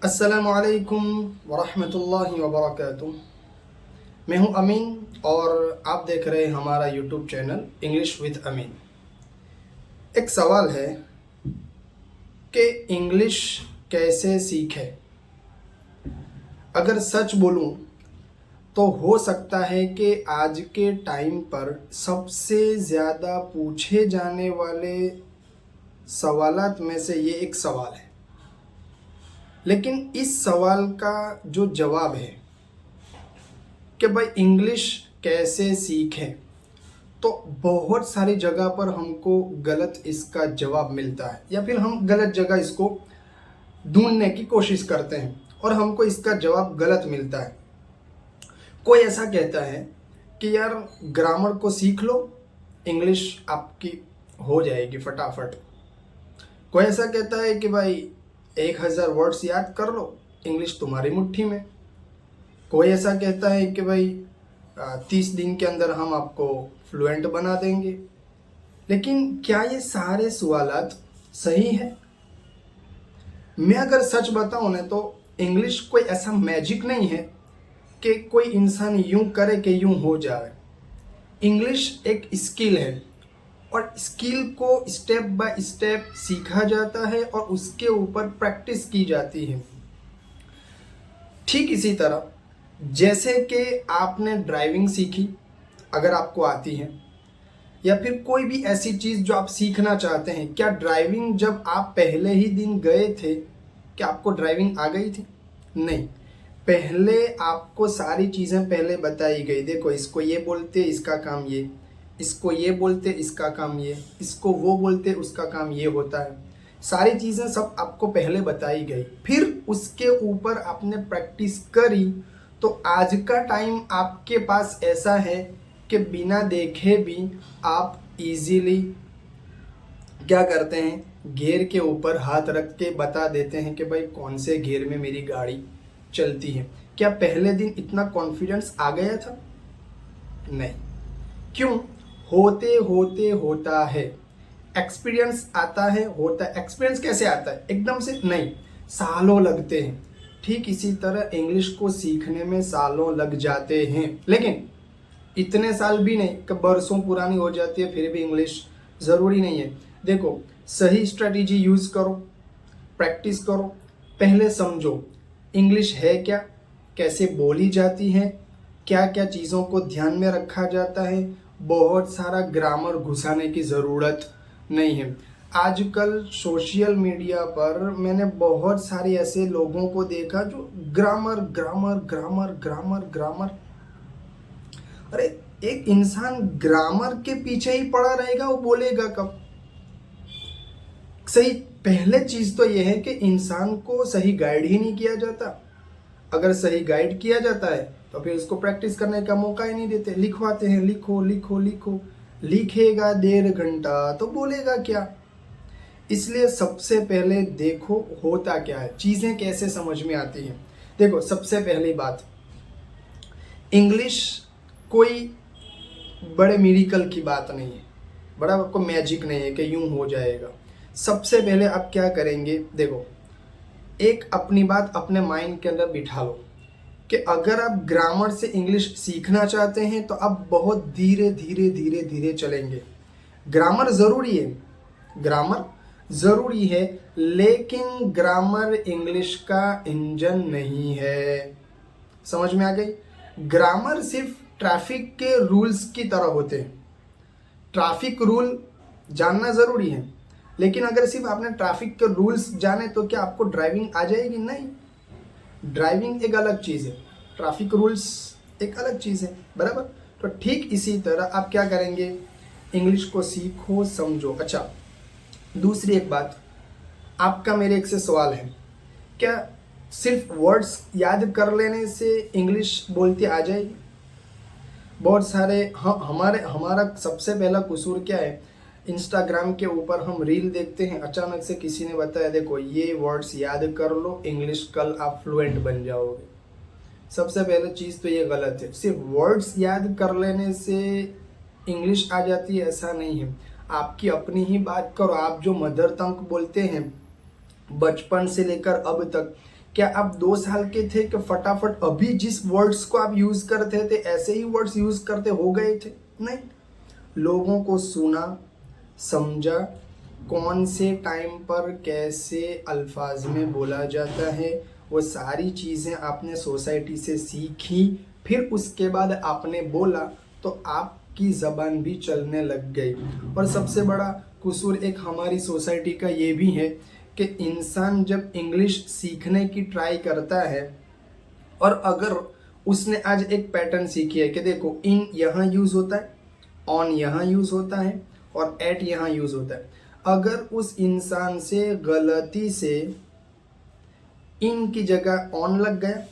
अस्सलामुअलैकुम वरहमतुल्लाहि वबरकातुह। मैं हूं अमीन और आप देख रहे हैं हमारा यूट्यूब चैनल इंग्लिश विद अमीन। एक सवाल है कि इंग्लिश कैसे सीखें। अगर सच बोलूं तो हो सकता है कि आज के टाइम पर सबसे ज़्यादा पूछे जाने वाले सवालात में से ये एक सवाल है। लेकिन इस सवाल का जो जवाब है कि भाई इंग्लिश कैसे सीखें, तो बहुत सारी जगह पर हमको गलत इसका जवाब मिलता है या फिर हम गलत जगह इसको ढूंढने की कोशिश करते हैं और हमको इसका जवाब गलत मिलता है। कोई ऐसा कहता है कि यार ग्रामर को सीख लो, इंग्लिश आपकी हो जाएगी फटाफट। कोई ऐसा कहता है कि भाई 1000 वर्ड्स याद कर लो, इंग्लिश तुम्हारी मुट्ठी में। कोई ऐसा कहता है कि भाई 30 दिन के अंदर हम आपको फ्लुएंट बना देंगे। लेकिन क्या ये सारे सवालात सही है? मैं अगर सच बताऊं ना तो इंग्लिश कोई ऐसा मैजिक नहीं है कि कोई इंसान यूं करे कि यूं हो जाए। इंग्लिश एक स्किल है और स्किल को स्टेप बाय स्टेप सीखा जाता है और उसके ऊपर प्रैक्टिस की जाती है। ठीक इसी तरह जैसे कि आपने ड्राइविंग सीखी, अगर आपको आती है, या फिर कोई भी ऐसी चीज़ जो आप सीखना चाहते हैं, क्या ड्राइविंग जब आप पहले ही दिन गए थे क्या आपको ड्राइविंग आ गई थी? नहीं, पहले आपको सारी चीज़ें पहले बताई गई। देखो, इसको ये बोलते इसका काम ये, इसको ये बोलते इसका काम ये, इसको वो बोलते उसका काम ये होता है। सारी चीज़ें सब आपको पहले बताई गई, फिर उसके ऊपर आपने प्रैक्टिस करी। तो आज का टाइम आपके पास ऐसा है कि बिना देखे भी आप इजीली क्या करते हैं, गियर के ऊपर हाथ रख के बता देते हैं कि भाई कौन से गियर में मेरी गाड़ी चलती है। क्या पहले दिन इतना कॉन्फिडेंस आ गया था? नहीं। क्यों? होते होते होता है, एक्सपीरियंस आता है, होता है। एक्सपीरियंस कैसे आता है? एकदम से नहीं, सालों लगते हैं। ठीक इसी तरह इंग्लिश को सीखने में सालों लग जाते हैं, लेकिन इतने साल भी नहीं कि बरसों पुरानी हो जाती है फिर भी इंग्लिश ज़रूरी नहीं है। देखो, सही स्ट्रेटजी यूज़ करो, प्रैक्टिस करो, पहले समझो इंग्लिश है क्या, कैसे बोली जाती है, क्या क्या चीज़ों को ध्यान में रखा जाता है। बहुत सारा ग्रामर घुसाने की ज़रूरत नहीं है। आजकल सोशल मीडिया पर मैंने बहुत सारे ऐसे लोगों को देखा जो grammar grammar grammar grammar grammar. अरे, एक इंसान ग्रामर के पीछे ही पड़ा रहेगा, वो बोलेगा कब? सही पहले चीज तो यह है कि इंसान को सही गाइड ही नहीं किया जाता। अगर सही गाइड किया जाता है तो फिर उसको प्रैक्टिस करने का मौका ही नहीं देते। लिखवाते हैं, लिखो लिखो लिखो, लिखेगा 1.5 घंटा तो बोलेगा क्या? इसलिए सबसे पहले देखो होता क्या है, चीजें कैसे समझ में आती हैं। देखो, सबसे पहली बात, इंग्लिश कोई बड़े मिरेकल की बात नहीं है, बड़ा आपको मैजिक नहीं है कि यूं हो जाएगा। सबसे पहले आप क्या करेंगे, देखो, एक अपनी बात अपने माइंड के अंदर बिठा लो कि अगर आप ग्रामर से इंग्लिश सीखना चाहते हैं तो आप बहुत धीरे धीरे धीरे धीरे चलेंगे। ग्रामर ज़रूरी है, ग्रामर ज़रूरी है, लेकिन ग्रामर इंग्लिश का इंजन नहीं है। समझ में आ गई? ग्रामर सिर्फ ट्रैफिक के रूल्स की तरह होते हैं। ट्रैफिक रूल जानना ज़रूरी है, लेकिन अगर सिर्फ आपने ट्रैफिक के रूल्स जाने तो क्या आपको ड्राइविंग आ जाएगी? नहीं। ड्राइविंग एक अलग चीज़ है, ट्रैफिक रूल्स एक अलग चीज़ है, बराबर? तो ठीक इसी तरह आप क्या करेंगे, इंग्लिश को सीखो, समझो। अच्छा, दूसरी एक बात, आपका मेरे एक से सवाल है, क्या सिर्फ वर्ड्स याद कर लेने से इंग्लिश बोलते आ जाएगी? बहुत सारे हमारा सबसे पहला कसूर क्या है, इंस्टाग्राम के ऊपर हम रील देखते हैं, अचानक से किसी ने बताया देखो ये वर्ड्स याद कर लो, इंग्लिश कल आप फ्लुएंट बन जाओगे। सबसे पहले चीज़ तो ये गलत है। सिर्फ वर्ड्स याद कर लेने से इंग्लिश आ जाती है ऐसा नहीं है। आपकी अपनी ही बात करो, आप जो मदर टंग बोलते हैं बचपन से लेकर अब तक, क्या आप 2 साल के थे कि फटाफट अभी जिस वर्ड्स को आप यूज करते थे ऐसे ही वर्ड्स यूज करते हो गए थे? नहीं, लोगों को सुना, समझा, कौन से टाइम पर कैसे अल्फाज में बोला जाता है, वो सारी चीज़ें आपने सोसाइटी से सीखी, फिर उसके बाद आपने बोला तो आपकी ज़बान भी चलने लग गई। और सबसे बड़ा कसूर एक हमारी सोसाइटी का ये भी है कि इंसान जब इंग्लिश सीखने की ट्राई करता है और अगर उसने आज एक पैटर्न सीखी है कि देखो इन यहाँ यूज़ होता है, ऑन यहाँ यूज़ होता है और एट यहाँ यूज़ होता है, अगर उस इंसान से गलती से इन की जगह ऑन लग गया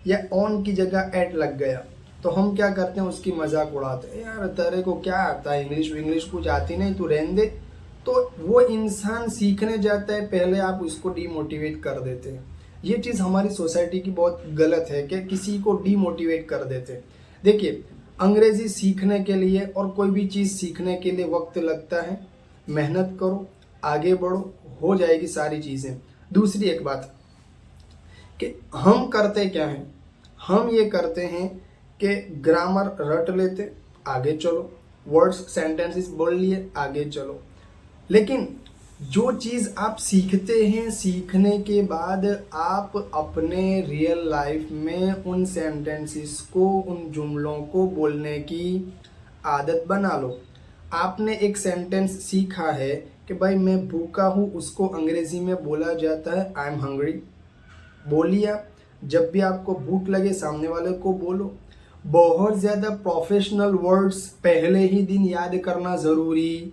या ऑन की जगह एट लग गया तो हम क्या करते हैं, उसकी मजाक उड़ाते हैं, यार तेरे को क्या आता है, इंग्लिश इंग्लिश कुछ आती नहीं, तू रहने दे। तो वो इंसान सीखने जाता है, पहले आप उसको डीमोटिवेट कर देते हैं। ये चीज़ हमारी सोसाइटी की बहुत गलत है कि किसी को डीमोटिवेट कर देते हैं। देखिए, अंग्रेज़ी सीखने के लिए और कोई भी चीज़ सीखने के लिए वक्त लगता है, मेहनत करो, आगे बढ़ो, हो जाएगी सारी चीज़ें। दूसरी एक बात कि हम करते क्या हैं, हम ये करते हैं कि ग्रामर रट लेते, आगे चलो, वर्ड्स सेंटेंसेस बोल लिए, आगे चलो। लेकिन जो चीज़ आप सीखते हैं, सीखने के बाद आप अपने रियल लाइफ में उन सेंटेंसेस को, उन जुमलों को बोलने की आदत बना लो। आपने एक सेंटेंस सीखा है कि भाई मैं भूखा हूँ, उसको अंग्रेज़ी में बोला जाता है आई एम हंग्री। बोलिए आप, जब भी आपको भूख लगे सामने वाले को बोलो। बहुत ज़्यादा प्रोफेशनल वर्ड्स पहले ही दिन याद करना ज़रूरी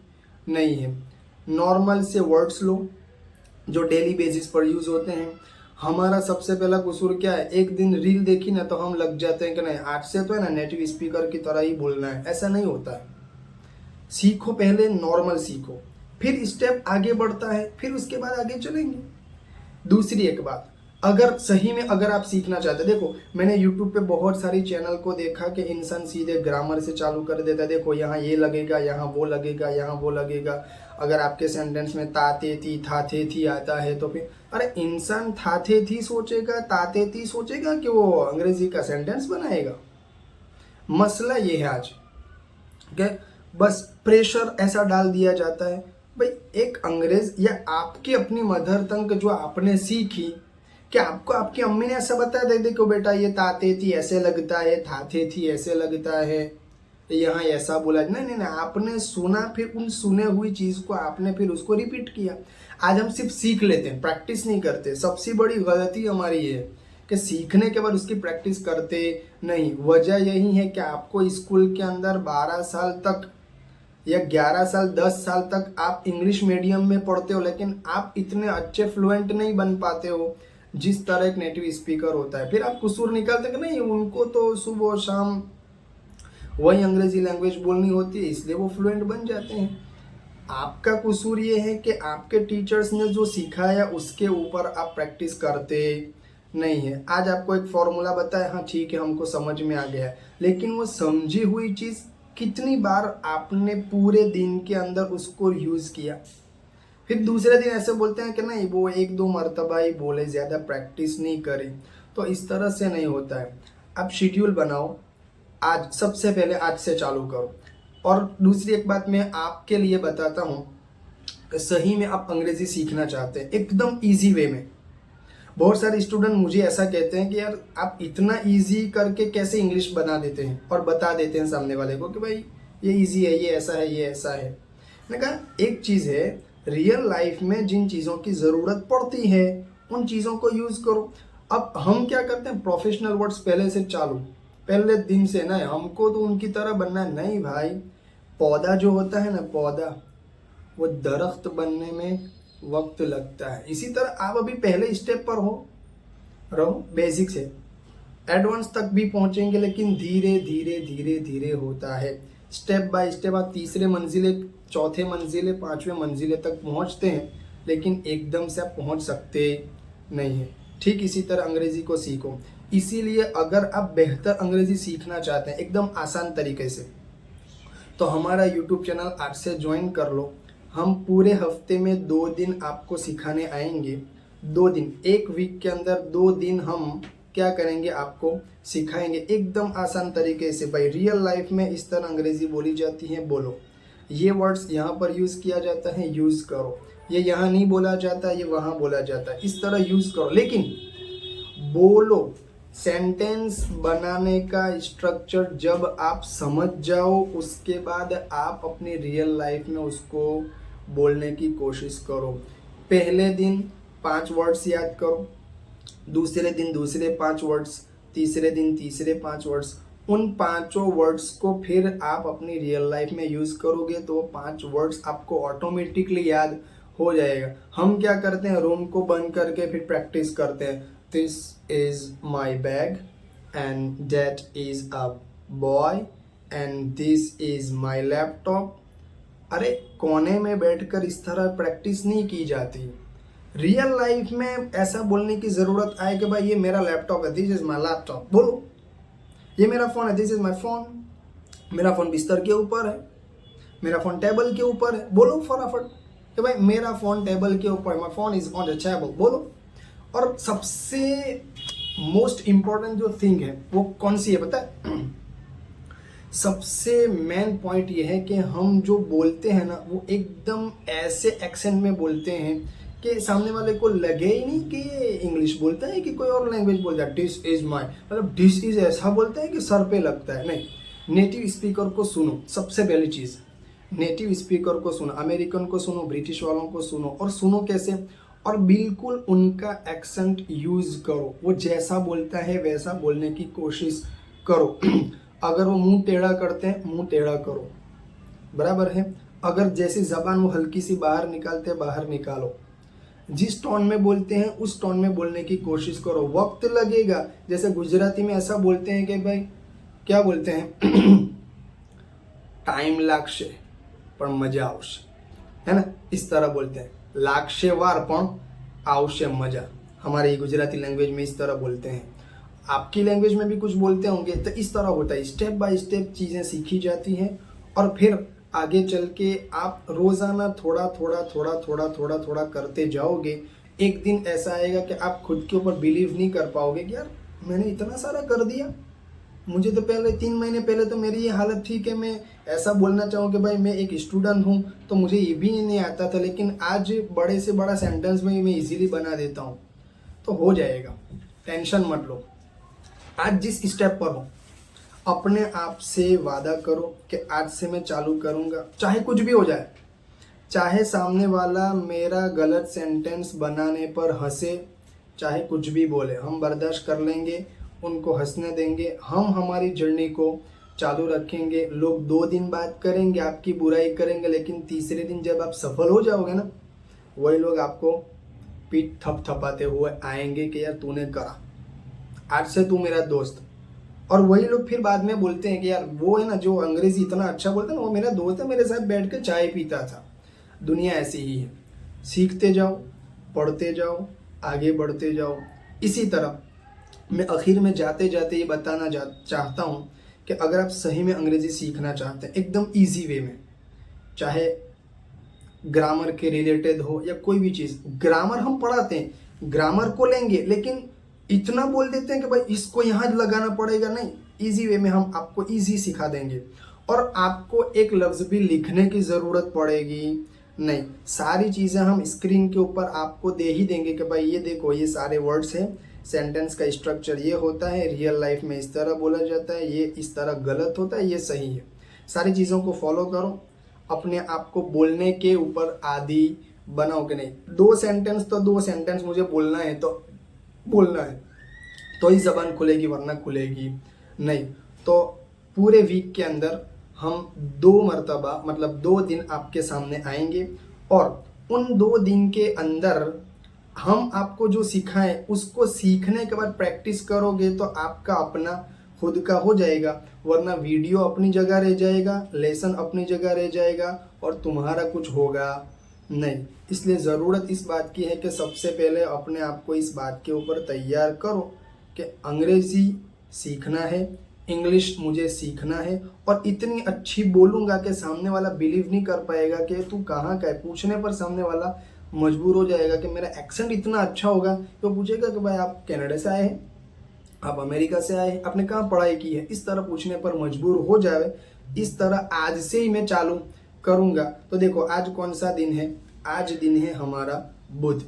नहीं है। नॉर्मल से वर्ड्स लो जो डेली बेसिस पर यूज़ होते हैं। हमारा सबसे पहला कसूर क्या है, एक दिन रील देखी ना तो हम लग जाते हैं कि नहीं आज से तो है ना नेटिव स्पीकर की तरह ही बोलना है। ऐसा नहीं होता है। सीखो, पहले नॉर्मल सीखो, फिर स्टेप आगे बढ़ता है, फिर उसके बाद आगे चलेंगे। दूसरी एक बात, अगर सही में अगर आप सीखना चाहते, देखो मैंने YouTube पे बहुत सारी चैनल को देखा कि इंसान सीधे ग्रामर से चालू कर देता है। देखो यहाँ ये लगेगा, यहाँ वो लगेगा, यहाँ वो लगेगा। अगर आपके सेंटेंस में ताते थी, थाथे थी आता है तो फिर अरे इंसान थाथे थी सोचेगा, ताते थी सोचेगा कि वो अंग्रेजी का सेंटेंस बनाएगा। मसला ये है आज कि बस प्रेशर ऐसा डाल दिया जाता है। भाई एक अंग्रेज या आपकी अपनी मदर टंग जो आपने सीखी, क्या आपको आपकी अम्मी ने ऐसा बताया दे देखो बेटा ये ताते थी ऐसे लगता है, थाथे थी ऐसे लगता है, यहाँ ऐसा बोला? नहीं नहीं नहीं, आपने सुना, फिर उन सुने हुई चीज़ को आपने फिर उसको रिपीट किया। आज हम सिर्फ सीख लेते हैं, प्रैक्टिस नहीं करते। सबसे बड़ी गलती हमारी ये है कि सीखने के बाद उसकी प्रैक्टिस करते नहीं। वजह यही है कि आपको स्कूल के अंदर 12 साल तक या 11 साल 10 साल तक आप इंग्लिश मीडियम में पढ़ते हो, लेकिन आप इतने अच्छे फ्लुएंट नहीं बन पाते हो जिस तरह एक नेटिव स्पीकर होता है। फिर आप कसूर निकालते कि नहीं उनको तो सुबह शाम वही अंग्रेजी लैंग्वेज बोलनी होती है इसलिए वो फ्लुएंट बन जाते हैं। आपका कसूर ये है कि आपके टीचर्स ने जो सिखाया उसके ऊपर आप प्रैक्टिस करते नहीं है। आज आपको एक फॉर्मूला बताया, हाँ ठीक है हमको समझ में आ गया है, लेकिन वो समझी हुई चीज़ कितनी बार आपने पूरे दिन के अंदर उसको यूज़ किया? फिर दूसरे दिन ऐसे बोलते हैं कि नहीं वो 1-2 मरतबा ही बोले, ज़्यादा प्रैक्टिस नहीं करे। तो इस तरह से नहीं होता है। आप शेड्यूल बनाओ, आज सबसे पहले आज से चालू करो। और दूसरी एक बात मैं आपके लिए बताता हूँ कि सही में आप अंग्रेज़ी सीखना चाहते हैं एकदम ईजी वे में। बहुत सारे स्टूडेंट मुझे ऐसा कहते हैं कि यार आप इतना ईजी करके कैसे इंग्लिश बना देते हैं और बता देते हैं सामने वाले को कि भाई ये ईजी है, ये ऐसा है, ये ऐसा है। मैंने कहा एक चीज़ है, रियल लाइफ में जिन चीज़ों की ज़रूरत पड़ती है उन चीज़ों को यूज़ करो। अब हम क्या करते हैं, प्रोफेशनल वर्ड्स पहले से चालू, पहले दिन से ना हमको तो उनकी तरह बनना है। नहीं भाई, पौधा जो होता है ना, पौधा वो दरख्त बनने में वक्त लगता है। इसी तरह आप अभी पहले स्टेप पर रहो, बेसिक से एडवांस तक भी पहुंचेंगे, लेकिन धीरे धीरे धीरे धीरे होता है। स्टेप बाय स्टेप आप तीसरे मंजिले, चौथे मंजिले, 5वें मंजिले तक पहुंचते हैं, लेकिन एकदम से आप पहुंच सकते नहीं हैं। ठीक इसी तरह अंग्रेज़ी को सीखो। इसीलिए अगर आप बेहतर अंग्रेज़ी सीखना चाहते हैं एकदम आसान तरीके से, तो हमारा YouTube चैनल आज से ज्वाइन कर लो। हम पूरे हफ्ते में 2 दिन आपको सिखाने आएंगे। 2 दिन, एक वीक के अंदर 2 दिन हम क्या करेंगे, आपको सिखाएंगे एकदम आसान तरीके से। भाई रियल लाइफ में इस तरह अंग्रेजी बोली जाती है, बोलो। ये वर्ड्स यहाँ पर यूज़ किया जाता है, यूज़ करो। ये यहाँ नहीं बोला जाता, ये वहाँ बोला जाता है, इस तरह यूज़ करो, लेकिन बोलो। सेंटेंस बनाने का स्ट्रक्चर जब आप समझ जाओ, उसके बाद आप अपनी रियल लाइफ में उसको बोलने की कोशिश करो। पहले दिन 5 वर्ड्स याद करो, दूसरे दिन दूसरे 5 वर्ड्स, तीसरे दिन तीसरे 5 वर्ड्स। उन 5 वर्ड्स को फिर आप अपनी रियल लाइफ में यूज़ करोगे तो 5 वर्ड्स आपको ऑटोमेटिकली याद हो जाएगा। हम क्या करते हैं, रूम को बंद करके फिर प्रैक्टिस करते हैं। This is my bag and that is a boy and this is my laptop. अरे कोने में बैठकर इस तरह प्रैक्टिस नहीं की जाती। रियल लाइफ में ऐसा बोलने की ज़रूरत आए कि भाई ये मेरा लैपटॉप है, दिस इज माई लैपटॉप, बोलो। ये मेरा फ़ोन है, दिस इज माई फ़ोन। मेरा फ़ोन बिस्तर के ऊपर है, मेरा फ़ोन टेबल के ऊपर है, बोलो फटाफट कि भाई मेरा फ़ोन टेबल के ऊपर, my phone is on the table, बोलो। और सबसे मोस्ट इम्पॉर्टेंट जो थिंग है वो कौन सी है पता है? सबसे मेन पॉइंट ये है कि हम जो बोलते हैं ना, वो एकदम ऐसे एक्सेंट में बोलते हैं कि सामने वाले को लगे ही नहीं कि ये इंग्लिश बोलता है कि कोई और लैंग्वेज बोलता है। डिस इज माई, मतलब डिस इज ऐसा बोलता है कि सर पे लगता है। नहीं, नेटिव स्पीकर को सुनो। सबसे पहली चीज़, नेटिव स्पीकर को सुनो, अमेरिकन को सुनो, ब्रिटिश वालों को सुनो। और सुनो कैसे? और बिल्कुल उनका एक्सेंट यूज़ करो। वो जैसा बोलता है वैसा बोलने की कोशिश करो। अगर वो मुंह टेढ़ा करते हैं, मुंह टेढ़ा करो, बराबर है। अगर जैसी जबान वो हल्की सी बाहर निकालते हैं, बाहर निकालो। जिस टोन में बोलते हैं उस टोन में बोलने की कोशिश करो। वक्त लगेगा, जैसे गुजराती में ऐसा बोलते हैं कि भाई क्या बोलते हैं, टाइम लागशे पण मजा आवशे, है ना, इस तरह बोलते हैं। लागशे वार पण आवशे मजा, हमारी गुजराती लैंग्वेज में इस तरह बोलते हैं। आपकी लैंग्वेज में भी कुछ बोलते होंगे, तो इस तरह होता है। स्टेप बाय स्टेप चीज़ें सीखी जाती हैं और फिर आगे चल के आप रोज़ाना थोड़ा थोड़ा थोड़ा थोड़ा थोड़ा थोड़ा करते जाओगे। एक दिन ऐसा आएगा कि आप खुद के ऊपर बिलीव नहीं कर पाओगे कि यार मैंने इतना सारा कर दिया। मुझे तो पहले 3 महीने पहले तो मेरी ये हालत थी कि मैं ऐसा बोलना चाहूँ कि भाई मैं एक स्टूडेंट हूँ तो मुझे ये भी नहीं आता था, लेकिन आज बड़े से बड़ा सेंटेंस में मैं इजीली बना देता हूँ। तो हो जाएगा, टेंशन मत लो। आज जिस स्टेप पर हो, अपने आप से वादा करो कि आज से मैं चालू करूँगा, चाहे कुछ भी हो जाए। चाहे सामने वाला मेरा गलत सेंटेंस बनाने पर हंसे, चाहे कुछ भी बोले, हम बर्दाश्त कर लेंगे, उनको हंसने देंगे। हम हमारी जर्नी को चालू रखेंगे। लोग 2 दिन बात करेंगे, आपकी बुराई करेंगे, लेकिन तीसरे दिन जब आप सफल हो जाओगे ना, वही लोग आपको पीठ थपथपाते हुए आएंगे कि यार तूने करा, आज से तू मेरा दोस्त। और वही लोग फिर बाद में बोलते हैं कि यार वो है ना जो अंग्रेजी इतना अच्छा बोलता है ना, वो मेरा दोस्त है, मेरे साथ बैठ कर चाय पीता था। दुनिया ऐसी ही है, सीखते जाओ, पढ़ते जाओ, आगे बढ़ते जाओ। इसी तरह मैं आखिर में जाते जाते ये बताना चाहता हूँ कि अगर आप सही में अंग्रेजी सीखना चाहते हैं एकदम ईजी वे में, चाहे ग्रामर के रिलेटेड हो या कोई भी चीज़, ग्रामर हम पढ़ाते हैं, ग्रामर को लेंगे, लेकिन इतना बोल देते हैं कि भाई इसको यहाँ लगाना पड़ेगा, नहीं, इजी वे में हम आपको इजी सिखा देंगे। और आपको एक लफ्ज़ भी लिखने की ज़रूरत पड़ेगी नहीं, सारी चीज़ें हम स्क्रीन के ऊपर आपको दे ही देंगे कि भाई ये देखो, ये सारे वर्ड्स हैं, सेंटेंस का स्ट्रक्चर ये होता है, रियल लाइफ में इस तरह बोला जाता है, ये इस तरह गलत होता है, ये सही है। सारी चीज़ों को फॉलो करो, अपने आप को बोलने के ऊपर आदी बनाओ कि नहीं, 2 सेंटेंस तो 2 सेंटेंस मुझे बोलना है तो बोलना है, तो ही ज़बान खुलेगी, वरना खुलेगी नहीं। तो पूरे वीक के अंदर हम 2 मरतबा, मतलब 2 दिन आपके सामने आएंगे और उन 2 दिन के अंदर हम आपको जो सिखाएं उसको सीखने के बाद प्रैक्टिस करोगे तो आपका अपना खुद का हो जाएगा, वरना वीडियो अपनी जगह रह जाएगा, लेसन अपनी जगह रह जाएगा और तुम्हारा कुछ होगा नहीं। इसलिए ज़रूरत इस बात की है कि सबसे पहले अपने आप को इस बात के ऊपर तैयार करो कि अंग्रेज़ी सीखना है, इंग्लिश मुझे सीखना है, और इतनी अच्छी बोलूँगा कि सामने वाला बिलीव नहीं कर पाएगा कि तू कहाँ का है। पूछने पर सामने वाला मजबूर हो जाएगा कि मेरा एक्सेंट इतना अच्छा होगा, तो पूछेगा कि भाई आप कनाडा से आए हैं, आप अमेरिका से आए हैं, आपने कहाँ पढ़ाई की है, इस तरह पूछने पर मजबूर हो जाए। इस तरह आज से ही मैं चालू करूँगा। तो देखो आज कौन सा दिन है, आज दिन है हमारा बुध,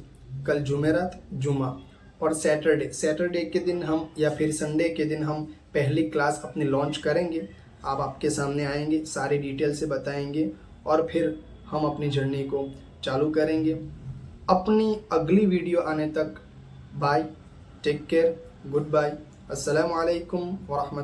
कल जुमेरात जुमा, और सैटरडे के दिन हम या फिर संडे के दिन हम पहली क्लास अपनी लॉन्च करेंगे। आप आपके सामने आएंगे, सारी डिटेल से बताएंगे और फिर हम अपनी जर्नी को चालू करेंगे। अपनी अगली वीडियो आने तक bye, take care, goodbye, अस्सलाम वालेकुम व रहमतुल्लाह।